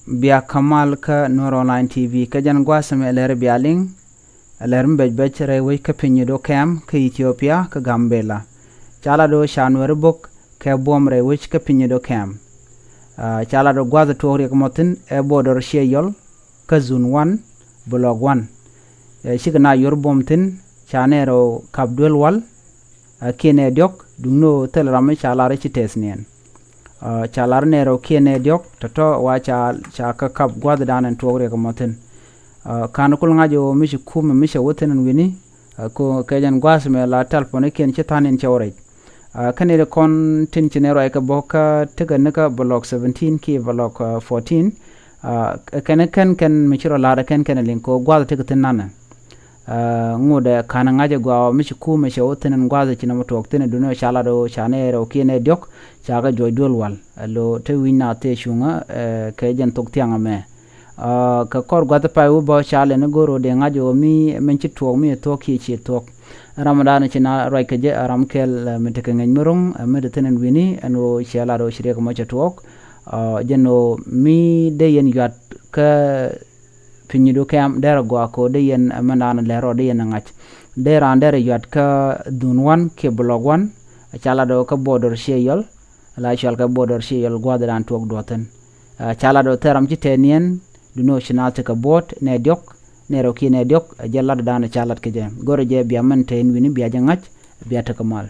bia kamal ka Nur Online TV ka jan gwasam eler bialing eler mbej rewe ka pinyido kem ka Ethiopia ka Gambela chala do shanwer bok ka bom rewe ka pinyido kem chala do gwaza tori ka motin e bodor sheyol ka zone 1 blog 1 shigna yor bomtin chanero kabdwel wal kene diok dungno telrame chala re chitesnien chalar nero kene diok toto wa cha ka kap gwad danen tore ko moten kan kul ngajo mishi kum mishi woten wini ko kajan gwas me la telefone ken chetanen chawre kanere kon tin chinero ay ka boka tega naka block 17 ki block 14 ken michiro la ken linko gwad tega tinana ngode kana ngaje gwa mishi kuma she woten gwaza china motok tene duno chala do chanero kene diok chaga joydol wal lo te wina te shunga ke jen tok tianga me ka kor gwata pa u bo chale ne goro de ngajo mi menchi to mi to ki chi tok ramadan china roy ke je aram kel meteke ngeng murung mede tenen wini eno chala do shire ko ma tok jeno mi de yen yat ka pinyido kam dera go ko de yen manana lero de yen ngach dera andere yat ka dunwan ke blog 1 chala do ka border sheyol la shal ka border sheyol gwadran tok doten chala do teram jitenien duno shinate ka bot ne diok ne roki ne diok jalla dana chalat ke je gore je biya man ten wini biya ngach biya ta kamal